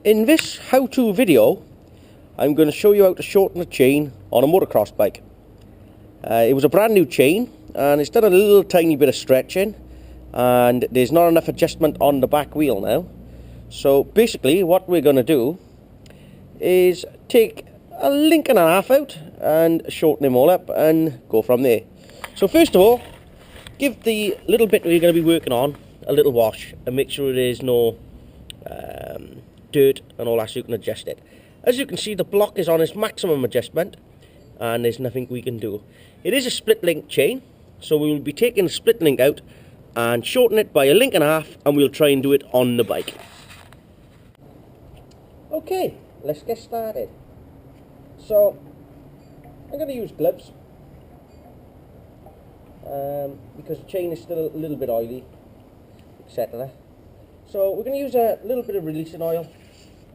In this how-to video, I'm going to show you how to shorten a chain on a motocross bike. It was a brand new chain and it's done a little tiny bit of stretching and there's not enough adjustment on the back wheel now. So basically what we're going to do is take a link and a half out and shorten them all up and go from there. So first of all, give the little bit we're going to be working on a little wash and make sure there's no dirt and all that so you can adjust it. As you can see, the block is on its maximum adjustment and there's nothing we can do. It is a split link chain, so we will be taking the split link out and shorten it by a link and a half, and we'll try and do it on the bike. Okay, let's get started. So I'm going to use gloves because the chain is still a little bit oily, etc. So we're going to use a little bit of releasing oil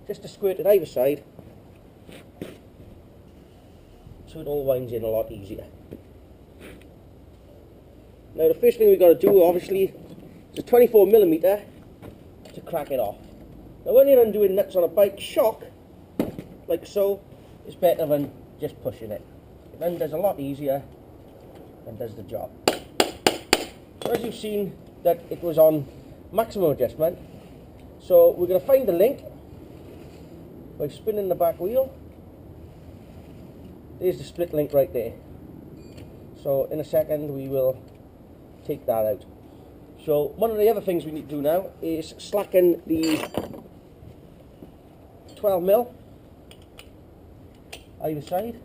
just to squirt it either side so it all winds in a lot easier. Now the first thing we've got to do obviously is a 24mm to crack it off. Now when you're undoing nuts on a bike, shock like so is better than just pushing it. It undoes a lot easier and does the job. So as you've seen that it was on maximum adjustment, so we're going to find the link by spinning the back wheel. There's the split link right there. So in a second we will take that out. So one of the other things we need to do now is slacken the 12mm either side.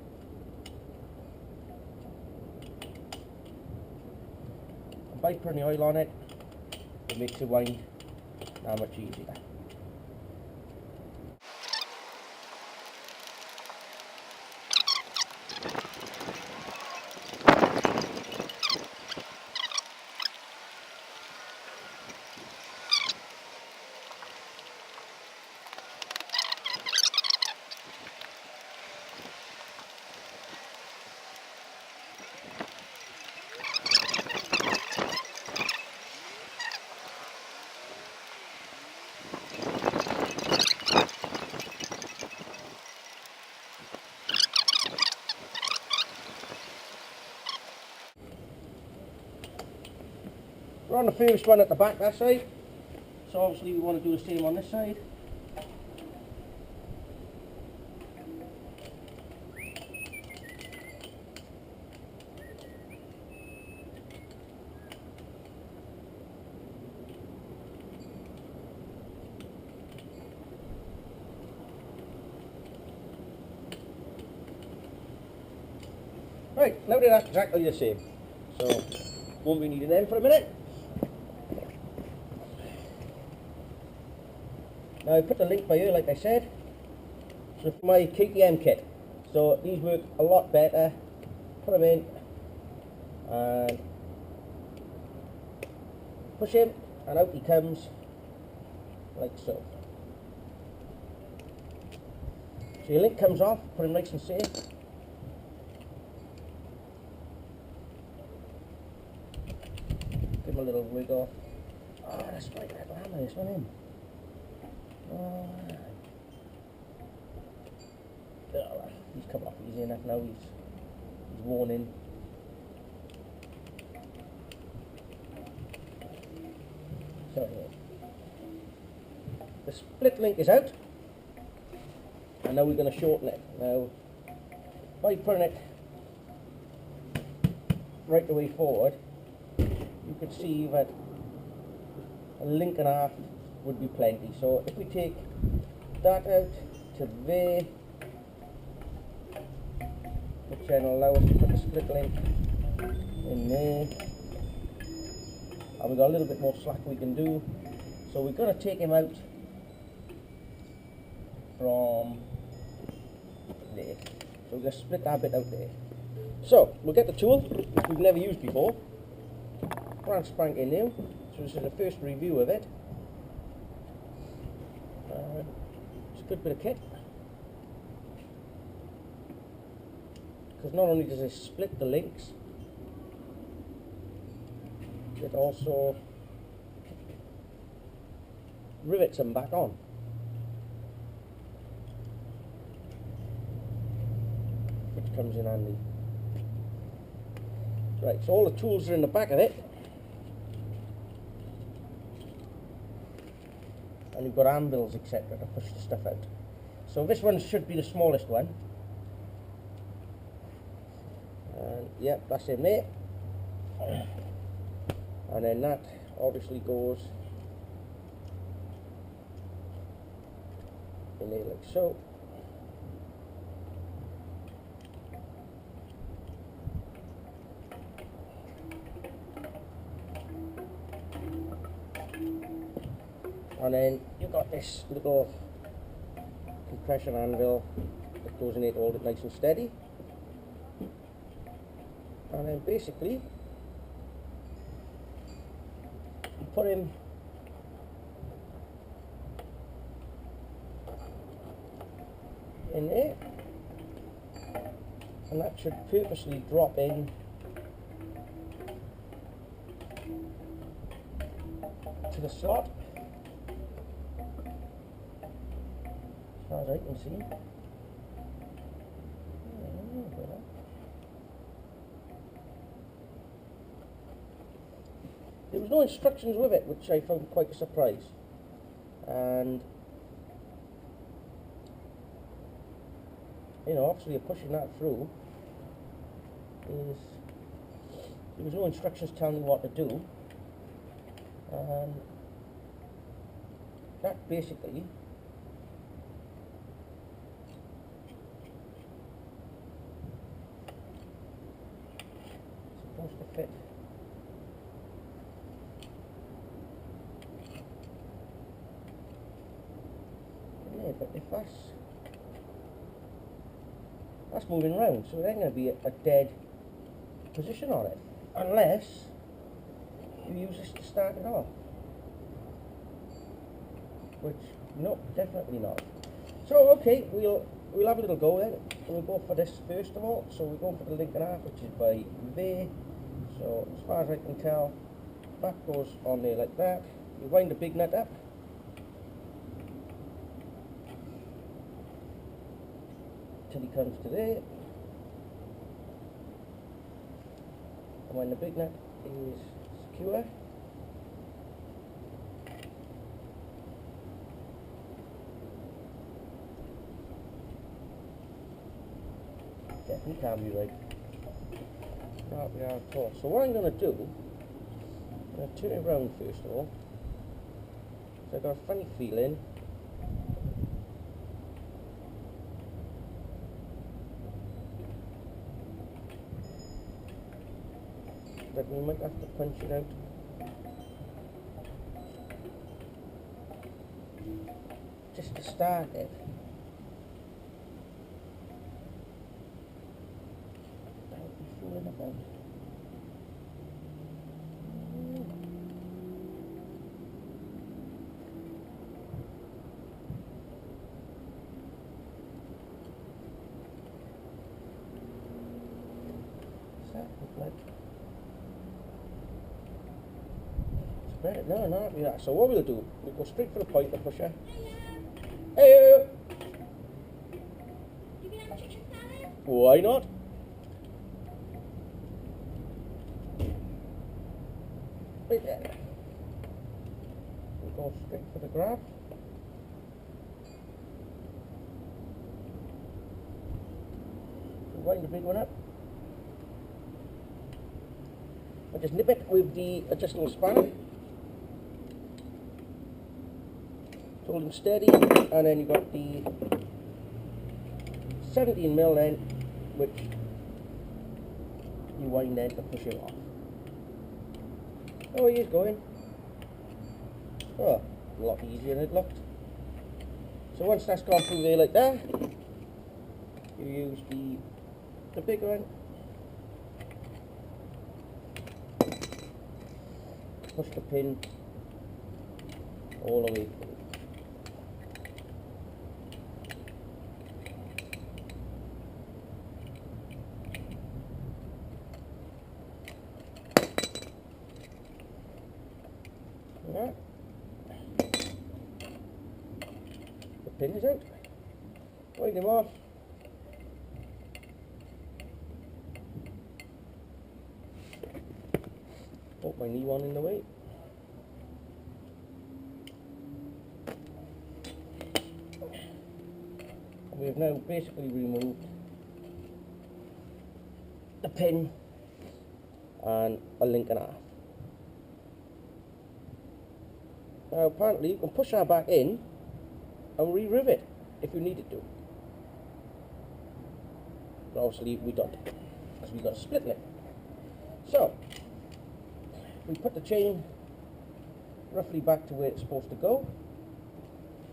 And by putting the oil on it, it makes it wind that much easier. We're on the first one at the back that side, so obviously we want to do the same on this side. Right, now that's exactly the same, so won't be needing them for a minute. Now I put the link by here like I said. So for my KTM kit, so these work a lot better. Put them in and push him and out he comes like so. So your link comes off, put him nice and safe. Give him a little wiggle. Oh, that's right, I have to hammer this one in. He's come off easy enough now, he's worn in. So the split link is out and now we're going to shorten it. Now by putting it right the way forward, you can see that a link and a half would be plenty. So if we take that out to there, which then will allow us to put the split link in there, and we've got a little bit more slack we can do. So we're going to take him out from there. So we're going to split that bit out there. So we'll get the tool, which we've never used before, brand spanking new. So this is the first review of it. It's a good bit of kit, because not only does it split the links, it also rivets them back on. comes in handy. Right, so all the tools are in the back of it. And you've got anvils, etc. to push the stuff out. So this one should be the smallest one. And yep, that's in there. And then that obviously goes in there like so. And then you've got this little compression anvil that goes in it to hold it nice and steady. And then basically you put him in there, and that should purposely drop in to the slot. As far as I can see. There was no instructions with it, which I found quite a surprise. And you know, obviously you're pushing that through. There was no instructions telling you what to do. And that basically supposed to fit. Yeah, but if that's moving around, so there ain't going to be a dead position on it, unless you use this to start it off. Which, no, definitely not. So okay, we'll have a little go then. We'll go for this first of all. So we're going for the Delinker Riveter, which is by there. So as far as I can tell, that goes on there like that. You wind the big nut up. Till he comes to there. And when the big nut is secure, definitely can't be right. Not be at all. So what I'm going to do, I'm going to turn it around first of all. So I've got a funny feeling that we might have to punch it out. Just to start it. Don't be fooling about. What's that look like? No, not like that. So what we'll do, we'll go straight for the pointer pusher. Hey! Why not? Right there. We'll go straight for the grab. We'll wind the big one up. I'll just nip it with the adjustable spanner. Hold him steady, and then you've got the 17mm then, which you wind then to push him off. Oh, he is going. Oh, a lot easier than it looked. So once that's gone through there like that, you use the big one. Push the pin all the way through. Yeah. The pin is out. Wind him off. my knee one in the way. We have now basically removed the pin and a link and a half. Now apparently you can push that back in and re-rivet if you needed to. But obviously we don't, because we've got a split link. So we put the chain roughly back to where it's supposed to go,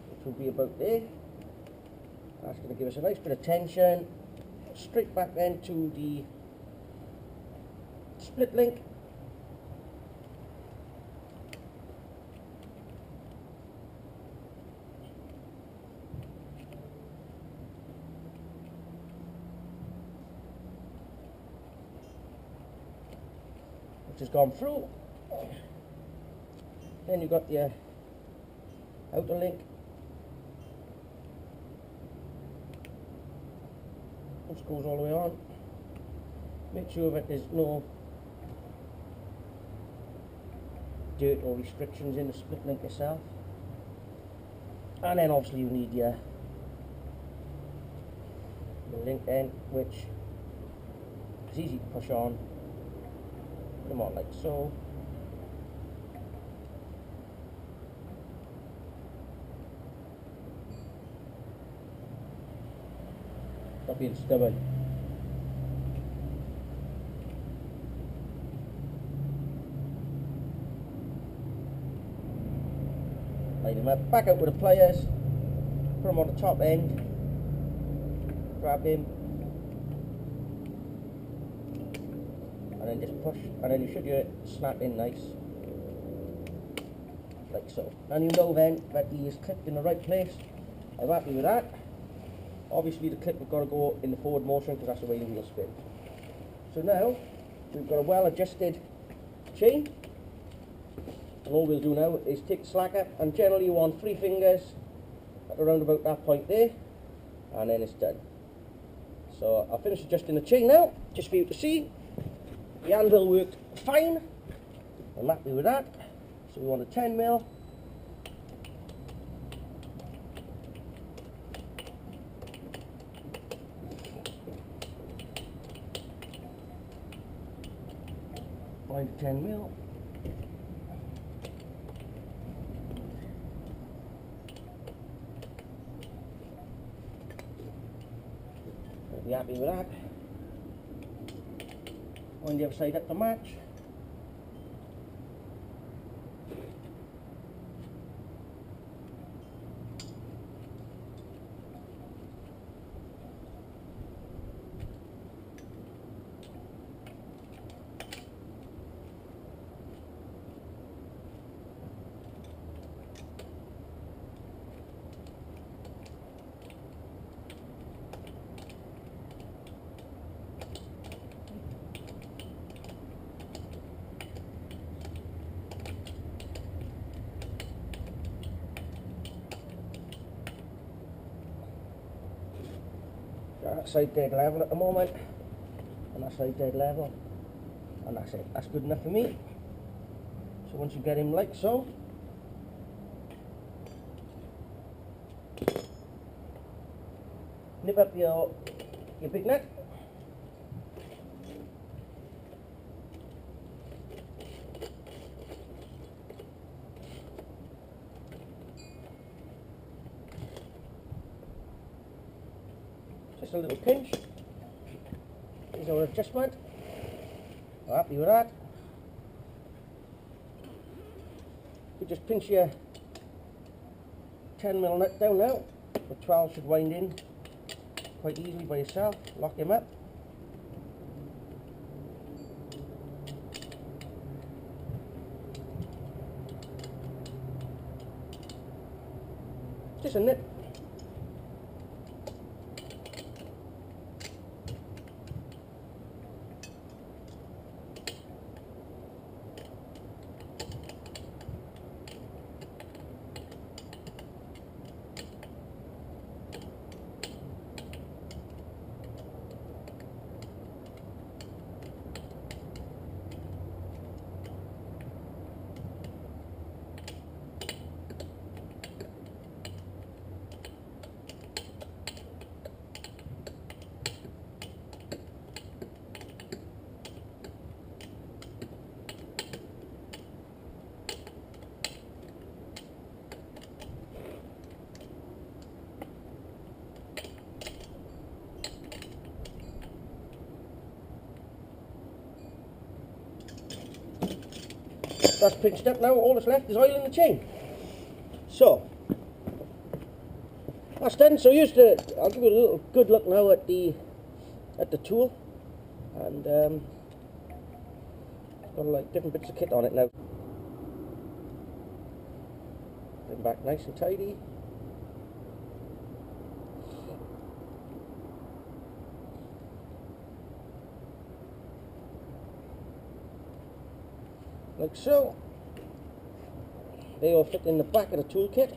which will be about there. That's going to give us a nice bit of tension. Straight back then to the split link. Which has gone through. Then you've got the outer link, which goes all the way on. Make sure that there's no dirt or restrictions in the split link itself. And then obviously you need your link end, which is easy to push on. Put them on like so. Stop being stubborn. Line him up, back out with the pliers, put him on the top end, grab him, and then just push, and then you should get it snap in nice, like so. And you know then that he is clipped in the right place. I'm happy with that. Obviously the clip has got to go in the forward motion because that's the way the wheel spins. So now we've got a well adjusted chain. And all we'll do now is take the slack up, and generally you want 3 fingers at around about that point there, and then it's done. So I'll finish adjusting the chain now, just for you to see. The anvil worked fine. I'm happy with that. So we want a 10mm. Find a 10mm. Be happy with that. Wind the other side up to match. That side dead level at the moment, and that side dead level, and that's it. That's good enough for me. So once you get him like so, nip up your big nut. Just a little pinch. Here's our adjustment. We're happy with that. You just pinch your 10mm nut down now. The 12 should wind in quite easily by yourself. Lock him up. Just a nip. that's pinched up now. All that's left is oiling the chain. So that's done. So I'll give you a little good look now at the tool, and it's got like different bits of kit on it now. Bring back nice and tidy. Like so. They all fit in the back of the toolkit.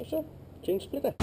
So, chain splitter.